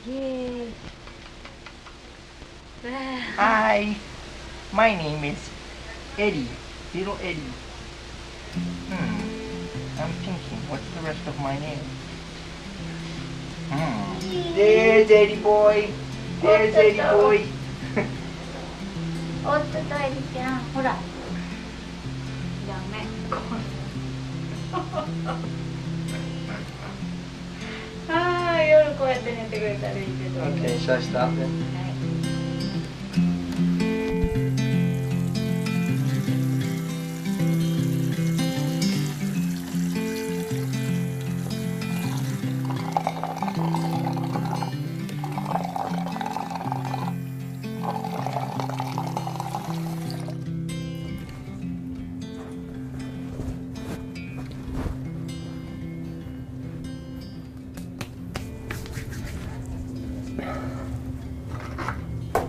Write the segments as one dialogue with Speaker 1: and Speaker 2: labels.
Speaker 1: Yay.
Speaker 2: Hi, my name is Eddie, little Eddie. I'm thinking, what's the rest of my name? There's Eddie boy. There's Eddie boy.
Speaker 1: おっととエリちゃん、ほら。ダメ。ああ、夜こうやって寝てくれたらいいけど。
Speaker 2: Okay, shall I stop then?
Speaker 1: はい。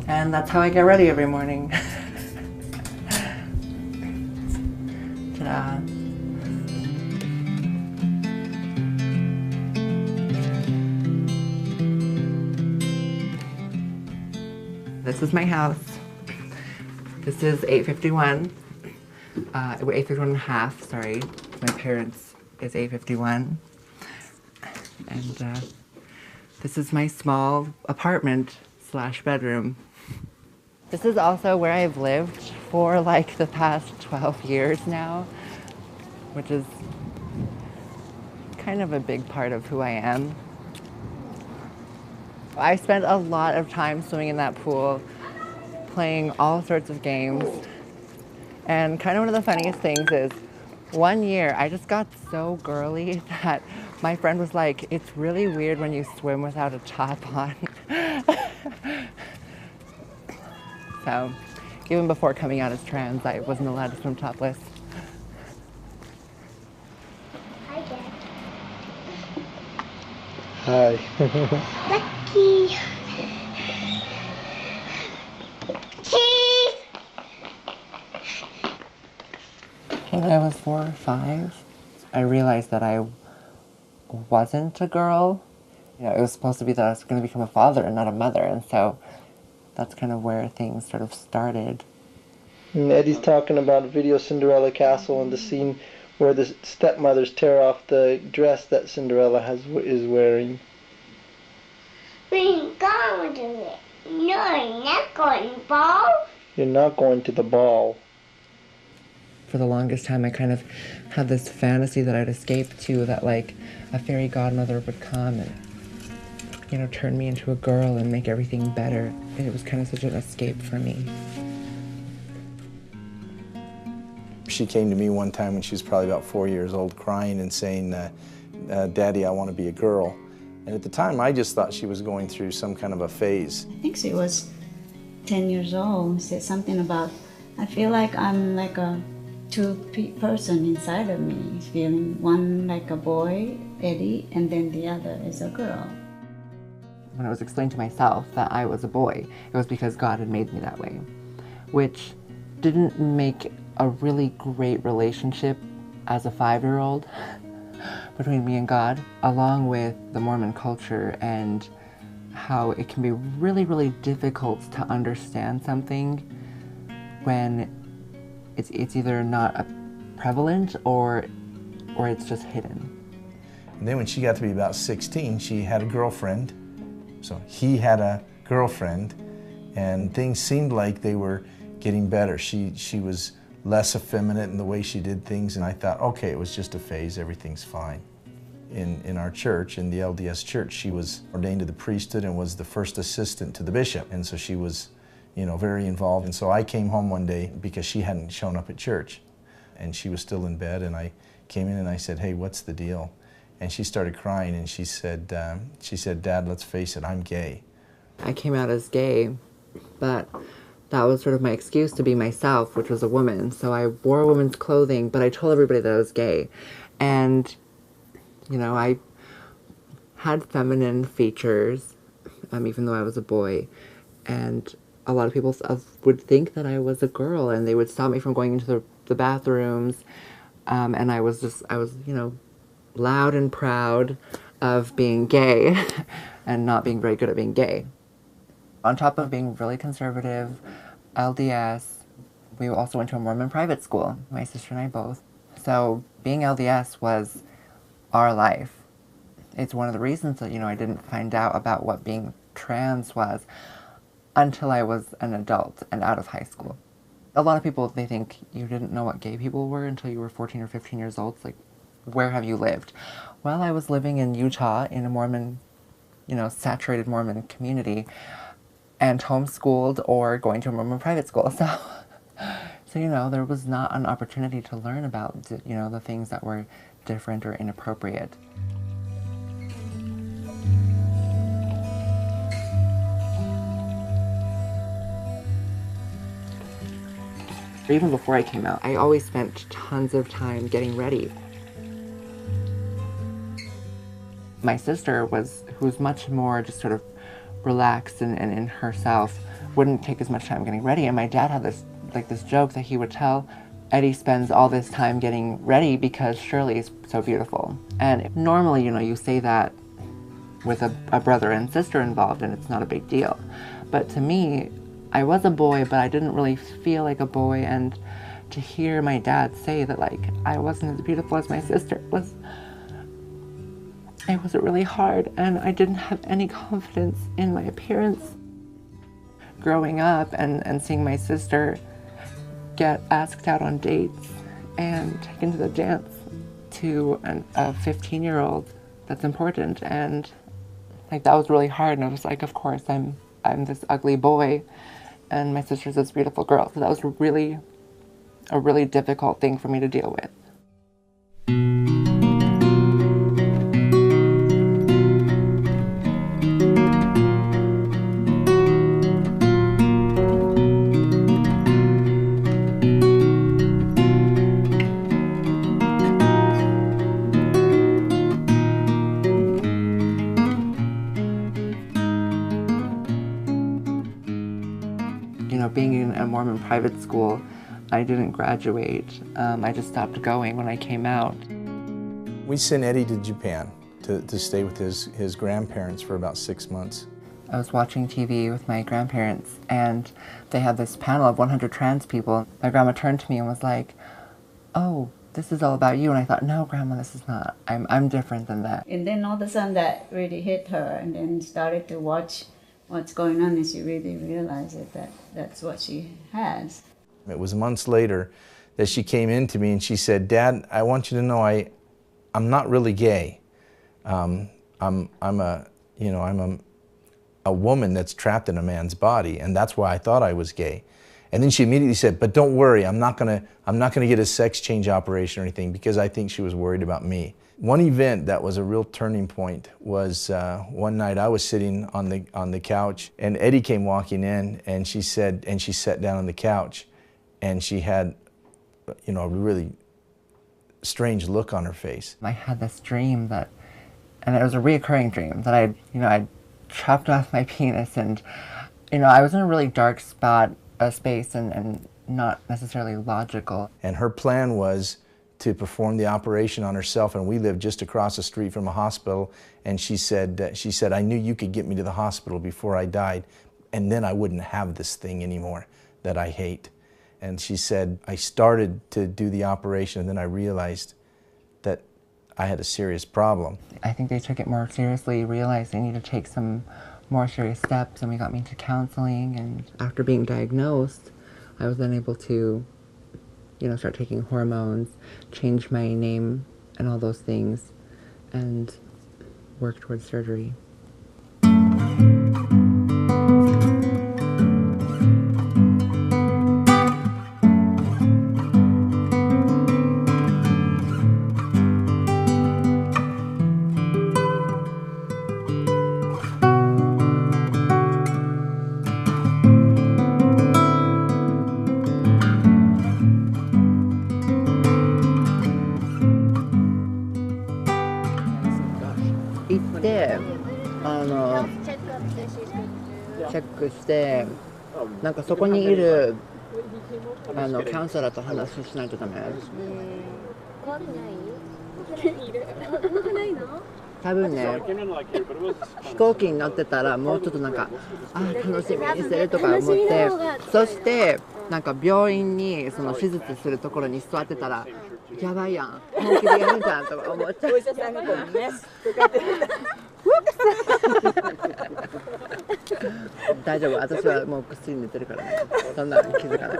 Speaker 2: And that's how I get ready every morning. Ta-da. This is my house. This is 851. 851 and a half, sorry. My parents is 851. And this is my small apartment / bedroom. This is also where I've lived for like the past 12 years now, which is kind of a big part of who I am. I spent a lot of time swimming in that pool, playing all sorts of games. And kind of one of the funniest things is, one year I just got so girly that my friend was like, "It's really weird when you swim without a top on." So, even before coming out as trans, I wasn't allowed to swim topless.
Speaker 1: Hi, Dad.
Speaker 3: Hi.
Speaker 1: Lucky. Cheese.
Speaker 2: When I was 4 or 5, I realized that I wasn't a girl. You know, it was supposed to be that I was going to become a father and not a mother, and so that's kind of where things sort of started.
Speaker 3: And Eddie's talking about Video Cinderella Castle and the scene where the stepmothers tear off the dress that Cinderella is wearing.
Speaker 1: We're going to it. No, you're not going to ball.
Speaker 3: You're not going to the ball.
Speaker 2: For the longest time, I kind of had this fantasy that I'd escape to, that like a fairy godmother would come and, you know, turn me into a girl and make everything better. It was kind of such an escape for me.
Speaker 4: She came to me one time when she was probably about 4 years old, crying and saying, "Daddy, I want to be a girl." And at the time, I just thought she was going through some kind of a phase.
Speaker 5: I think she was 10 years old. Said something about, "I feel like I'm like a person inside of me, feeling one like a boy, Eddie, and then the other is a girl."
Speaker 2: When I was explaining to myself that I was a boy, it was because God had made me that way, which didn't make a really great relationship as a 5-year-old between me and God, along with the Mormon culture and how it can be really, really difficult to understand something when it's either not prevalent or it's just hidden.
Speaker 4: And then when she got to be about 16, she had a girlfriend. So he had a girlfriend, and things seemed like they were getting better. She was less effeminate in the way she did things, and I thought, okay, it was just a phase, everything's fine. In our church, in the LDS church, she was ordained to the priesthood and was the first assistant to the bishop, and so she was, you know, very involved. And so I came home one day because she hadn't shown up at church, and she was still in bed, and I came in and I said, "Hey, what's the deal?" And she started crying, and she said, "Dad, let's face it, I'm gay."
Speaker 2: I came out as gay, but that was sort of my excuse to be myself, which was a woman. So I wore women's clothing, but I told everybody that I was gay. And, you know, I had feminine features, even though I was a boy. And a lot of people would think that I was a girl, and they would stop me from going into the bathrooms. And I was, you know, loud and proud of being gay. and not being very good at being gay. On top of being really conservative, LDS, we also went to a Mormon private school, my sister and I both. So being LDS was our life. It's one of the reasons that, I didn't find out about what being trans was until I was an adult and out of high school. A lot of people, they think you didn't know what gay people were until you were 14 or 15 years old. It's like, where have you lived? Well, I was living in Utah in a Mormon, saturated Mormon community and homeschooled or going to a Mormon private school. So there was not an opportunity to learn about, the things that were different or inappropriate. Even before I came out, I always spent tons of time getting ready. My sister who's much more just sort of relaxed and in herself, wouldn't take as much time getting ready. And my dad had this joke that he would tell, Eddie spends all this time getting ready because Shirley is so beautiful. And normally, you say that with a brother and sister involved and it's not a big deal. But to me, I was a boy, but I didn't really feel like a boy, and to hear my dad say that I wasn't as beautiful as my sister was really hard, and I didn't have any confidence in my appearance. Growing up and seeing my sister get asked out on dates and taken to the dance to a 15-year-old, that's important, and that was really hard, and I was like, of course, I'm this ugly boy, and my sister's this beautiful girl. So that was a really difficult thing for me to deal with. Being in a Mormon private school, I didn't graduate. I just stopped going when I came out.
Speaker 4: We sent Eddie to Japan to stay with his grandparents for about 6 months.
Speaker 2: I was watching TV with my grandparents, and they had this panel of 100 trans people. My grandma turned to me and was like, "Oh, this is all about you." And I thought, "No, Grandma, this is not. I'm different than that."
Speaker 5: And then all of a sudden that really hit her, and then started to watch what's going on, and she really realized that that's what she has.
Speaker 4: It was months later that she came in to me and she said, "Dad, I want you to know I'm not really gay. I'm a woman that's trapped in a man's body, and that's why I thought I was gay." And then she immediately said, "But don't worry, I'm not gonna get a sex change operation or anything," because I think she was worried about me. One event that was a real turning point was one night I was sitting on the couch, and Eddie came walking in, and she sat down on the couch, and she had, a really strange look on her face.
Speaker 2: I had this dream and it was a reoccurring dream that I'd chopped off my penis, and I was in a really dark space and not necessarily logical.
Speaker 4: And her plan was to perform the operation on herself, and we lived just across the street from a hospital, and she said, "I knew you could get me to the hospital before I died, and then I wouldn't have this thing anymore that I hate." And she said, "I started to do the operation, and then I realized that I had a serious problem."
Speaker 2: I think they took it more seriously, realized they needed to take some more serious steps, and we got me into counseling, and after being diagnosed, I was then able to start taking hormones, change my name and all those things, and work towards surgery.チェックして、なんかそこにいるキャンセラーと話しないとダメ。怖くない？怖くないの？多分ね、飛行機に乗ってたらもうちょっとなんか楽しみにしてるとか思って、そしてなんか病院にその手術するところに座ってたらやばいやん、本気でやるじゃんとか思っちゃう。お医者さんがこうね大丈夫、私はもう薬寝てるからね、そんなの気づかない。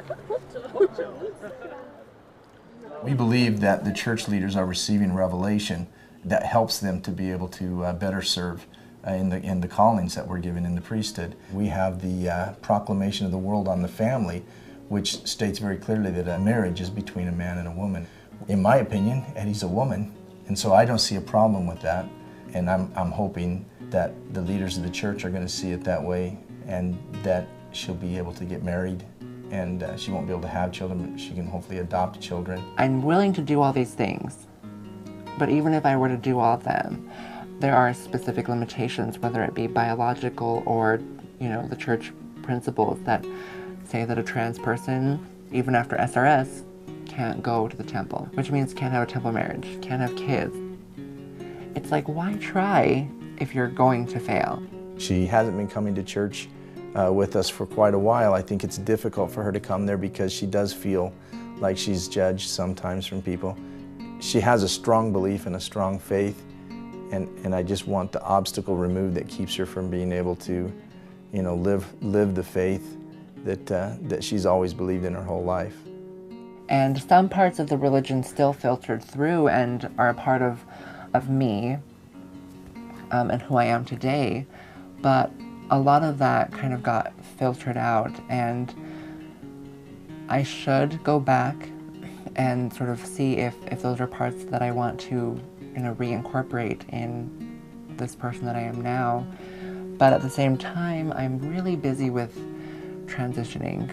Speaker 4: We believe that the church leaders are receiving revelation that helps them to be able to better serve in the callings that we're given in the priesthood. We have the proclamation of the world on the family, which states very clearly that a marriage is between a man and a woman. In my opinion, Eddie's a woman, and so I don't see a problem with that. And I'm hoping that the leaders of the church are going to see it that way, and that she'll be able to get married, and she won't be able to have children, but she can hopefully adopt children.
Speaker 2: I'm willing to do all these things, but even if I were to do all of them, there are specific limitations, whether it be biological or, you know, the church principles that say that a trans person, even after SRS, can't go to the temple, which means can't have a temple marriage, can't have kids. It's like, why try if you're going to fail?
Speaker 4: She hasn't been coming to church with us for quite a while. I think it's difficult for her to come there because she does feel like she's judged sometimes from people. She has a strong belief and a strong faith, and I just want the obstacle removed that keeps her from being able to, you know, live the faith that she's always believed in her whole life.
Speaker 2: And some parts of the religion still filtered through and are a part of me and who I am today, but a lot of that kind of got filtered out, and I should go back and sort of see if those are parts that I want to, you know, reincorporate in this person that I am now. But at the same time, I'm really busy with transitioning.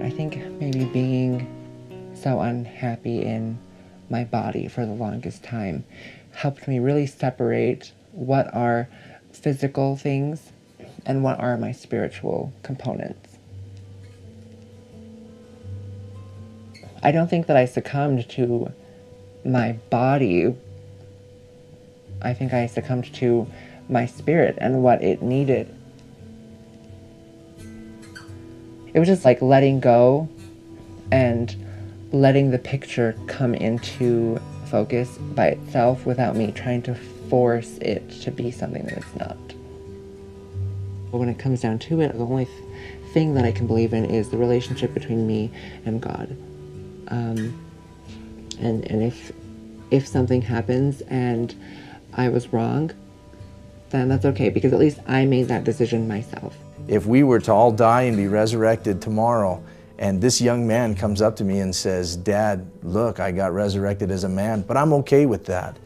Speaker 2: I think maybe being so unhappy in my body for the longest time helped me really separate what are physical things and what are my spiritual components. I don't think that I succumbed to my body. I think I succumbed to my spirit and what it needed. It was just like letting go and letting the picture come into focus by itself without me trying to force it to be something that it's not. But when it comes down to it, the only thing that I can believe in is the relationship between me and God. And if something happens and I was wrong, then that's okay, because at least I made that decision myself.
Speaker 4: If we were to all die and be resurrected tomorrow, and this young man comes up to me and says, "Dad, look, I got resurrected as a man," but I'm okay with that.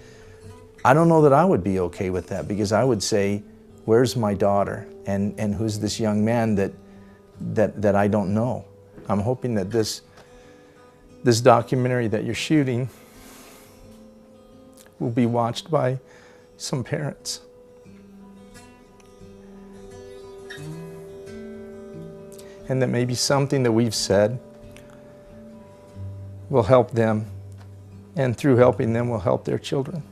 Speaker 4: I don't know that I would be okay with that, because I would say, where's my daughter? And who's this young man that I don't know? I'm hoping that this documentary that you're shooting will be watched by some parents. And that maybe something that we've said will help them, and through helping them will help their children.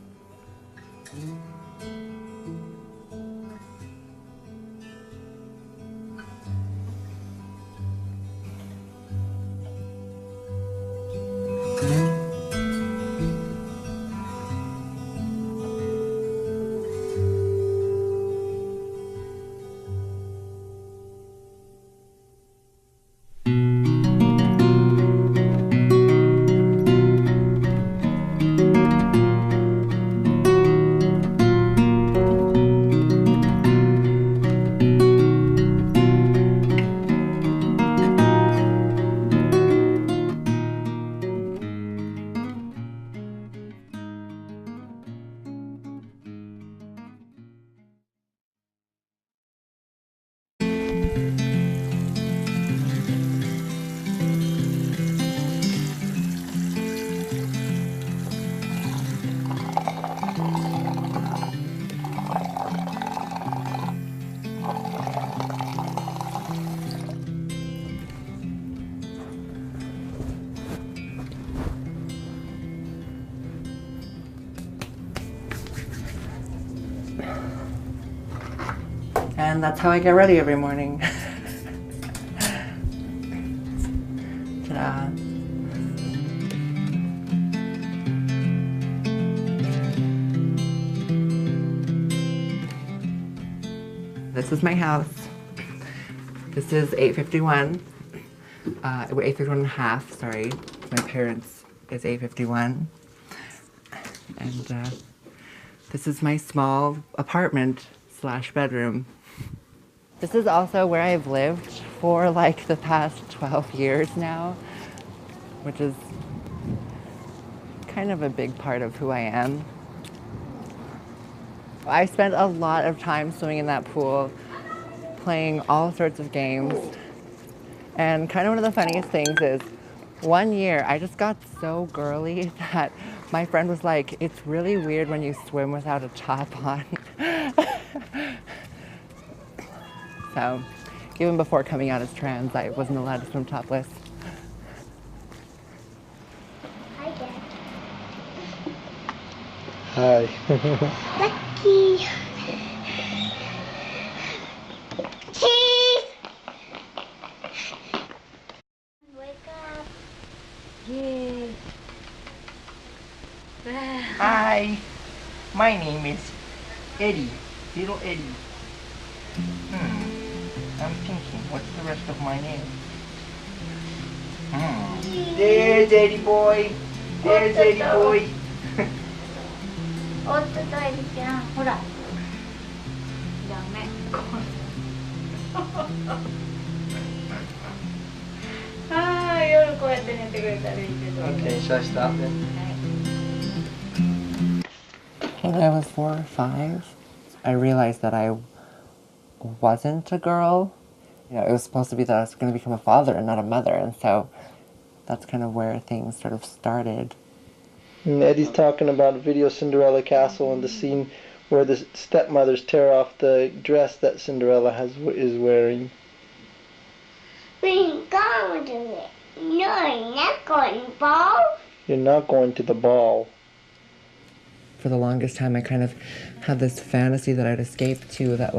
Speaker 2: And that's how I get ready every morning. Ta-da. This is my house. This is 851. 851 and a half, sorry. My parents is 851. And this is my small apartment / bedroom. This is also where I've lived for like the past 12 years now, which is kind of a big part of who I am. I spent a lot of time swimming in that pool, playing all sorts of games. And kind of one of the funniest things is, one year I just got so girly that my friend was like, "It's really weird when you swim without a top on." So, even before coming out as trans, I wasn't allowed to swim topless.
Speaker 1: Hi, Dad.
Speaker 3: Hi.
Speaker 1: Lucky. Cheese. Wake up.
Speaker 6: Yay.
Speaker 7: Hi, my name is Eddie, little Eddie. I'm thinking, what's the rest of my name? There's Eddie boy. There's Eddie boy.
Speaker 6: おっととエリちゃん、ほら。ダメ。ああ、夜こうやって寝てくれたらいいけど。
Speaker 3: Okay, should I stop then?
Speaker 2: When I was 4 or 5, I realized that I wasn't a girl. You know, it was supposed to be that I was going to become a father and not a mother, and so that's kind of where things sort of started.
Speaker 3: And Eddie's talking about Video Cinderella Castle and the scene where the stepmothers tear off the dress that Cinderella is wearing.
Speaker 1: We're going to it. No, you're not going to ball.
Speaker 3: You're not going to the ball.
Speaker 2: For the longest time, I kind of had this fantasy that I'd escape to that